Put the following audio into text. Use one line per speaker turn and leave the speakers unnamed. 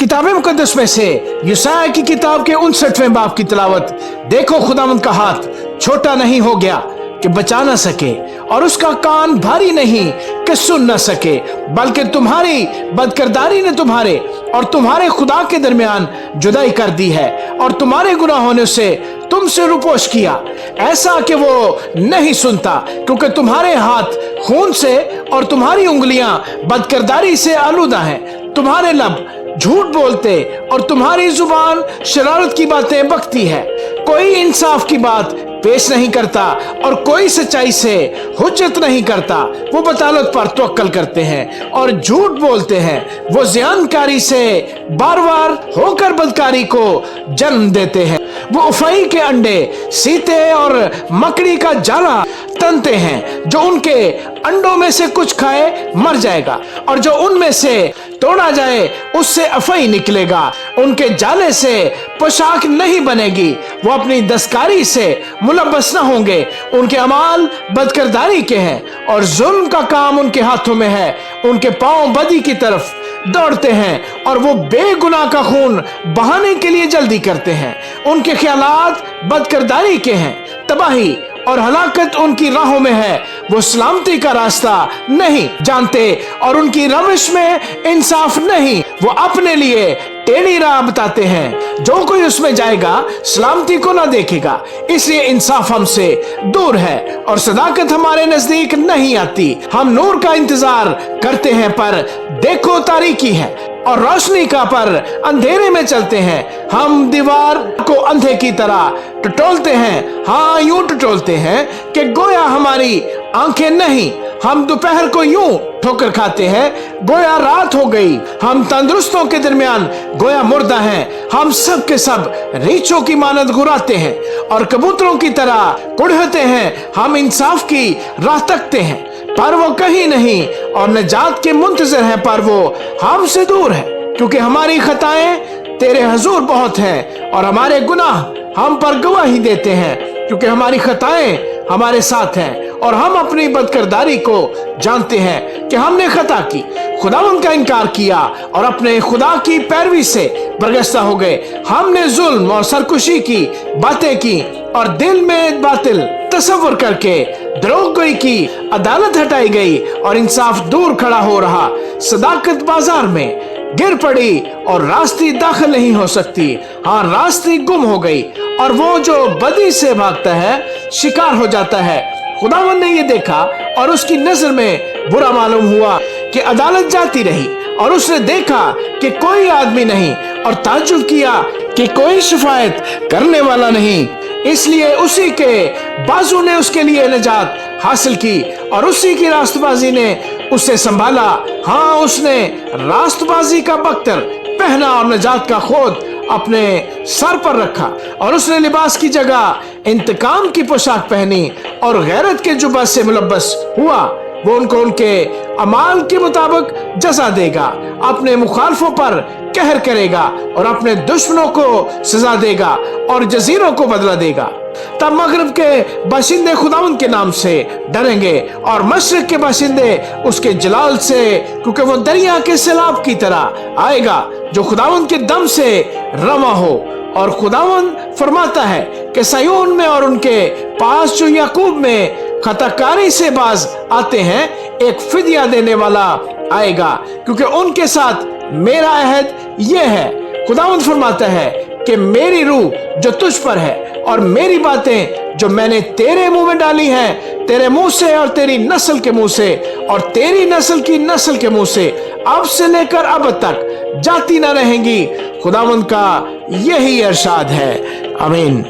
किताब मुकद्दस में से यशायाह की किताब के 59वें बाब की तिलावत। देखो खुदावंद का हाथ छोटा नहीं हो गया कि बचा न सके, और उसका कान भारी नहीं कि सुन न सके, बल्कि तुम्हारी बदकिरदारी ने तुम्हारे और तुम्हारे खुदा के दरमियान जुदाई कर दी है, और तुम्हारे गुनाहों ने उसे तुमसे रुपोश किया, ऐसा कि वो नहीं सुनता, क्योंकि तुम्हारे हाथ खून से और तुम्हारी उंगलियां बदकिरदारी से आलूदा हैं। तुम्हारे लब झूठ बोलते और तुम्हारी जुबान शरारत की बातें बकती है। कोई इंसाफ की बात पेश नहीं करता और कोई सच्चाई से हुज्जत नहीं करता। वो बतालत पर तवक्कल करते हैं और झूठ बोलते हैं। वो ज़ियानकारी से बार बार होकर बदकारी को जन्म देते हैं। वो उफई के अंडे, सीते और मकड़ी का जाला तनते हैं। जो उनके अंडों में से कुछ खाए मर जाएगा, और जो उनमें से तोड़ा जाए उससे अफई निकलेगा। उनके जाले से पोशाक नहीं बनेगी, वो अपनी दस्तकारी से मुलब्बस न होंगे। उनके अमाल बदकिरदारी के हैं और जुल्म का काम उनके हाथों में है। उनके पांव बदी की तरफ दौड़ते हैं और वो बेगुनाह का खून बहाने के लिए जल्दी करते हैं। उनके ख्यालात बदकिरदारी के हैं, तबाही और हलाकत उनकी राहों में है। वो सलामती का रास्ता नहीं जानते और उनकी रविश में इंसाफ नहीं। वो अपने लिए टेढ़ी राह बताते हैं। जो कोई उसमें जाएगा सलामती को ना देखेगा, इसलिए इंसाफ हमसे दूर है और सदाकत हमारे नजदीक नहीं आती। हम नूर का इंतजार करते हैं पर देखो तारीकी है, और रोशनी का पर अंधेरे में चलते हैं। हम दीवार को अंधे की तरह टटोलते हैं, हाँ यूं टटोलते हैं कि गोया हमारी आंखें नहीं। हम दोपहर को यूं ठोकर खाते हैं गोया रात हो गई। हम तंदुरुस्तों के दरमियान गोया मुर्दा हैं। हम सब के सब रीछों की मानद घुराते हैं और कबूतरों की तरह कुड़हते हैं। हम इंसाफ की राह तकते हैं पर वो कहीं नहीं, और निजात के मुंतजर हैं पर वो हमसे दूर है। क्योंकि हमारी खताएं तेरे हजूर बहुत हैं और हमारे गुनाह हम पर गवाही देते हैं। क्योंकि हमारी खताएं हमारे साथ हैं और हम अपनी बदकिरदारी को जानते हैं कि हमने खता की, खुदावंद का इनकार किया और अपने खुदा की पैरवी से बरगश्ता हो गए। हमने जुल्म और सरकुशी की बातें की और दिल में बातिल तसव्वुर करके द्रोहगोई की। अदालत हटाई गई और इंसाफ दूर खड़ा हो रहा। सदाकत बाजार में गिर पड़ी और रास्ते दाखिल नहीं हो सकती। हाँ, रास्ते गुम हो गई और वो जो बदी से भागता है शिकार हो जाता है। खुदावंद ने ये देखा और उसकी नजर में बुरा मालूम हुआ कि अदालत जाती रही, और उसने देखा कि कोई आदमी नहीं, और ताज्जुब किया कि कोई शिफायत करने वाला नहीं। इसलिए उसी के बाजू ने उसके लिए निजात हासिल की और उसी की रास्तबाजी ने उसे संभाला। हाँ, उसने रास्तबाजी का बख्तर पहना और निजात का खोद अपने सर पर रखा, और उसने लिबास की जगह इंतकाम की पोशाक पहनी और गैरत के जुबा से मुलब्बस हुआ। वो उनको उनके अमाल के मुताबिक जजा देगा, अपने मुखालफों पर कहर करेगा और अपने दुश्मनों को सजा देगा और जजीरों को बदला देगा। तब मगरब के बाशिंदे खुदावंद के नाम से डरेंगे और मशरिक के बाशिंदे उसके जलाल से, क्योंकि वो दरिया के सैलाब की तरह आएगा जो खुदावंद के दम से रवा हो। और खुदावंद फरमाता है कि सयोन में और उनके पास जो याकूब में खताकारी से बाज आते हैं, एक फिदिया देने वाला आएगा, क्योंकि उनके साथ मेरा अहद यह है। खुदावंद फरमाता है कि मेरी रूह जो तुझ पर है और मेरी बातें जो मैंने तेरे मुंह में डाली हैं, तेरे मुंह से और तेरी नस्ल के मुंह से और तेरी नस्ल की नस्ल के मुंह से अब से लेकर अब तक जाती ना रहेंगी। खुदावंद का यही इरशाद है। आमीन।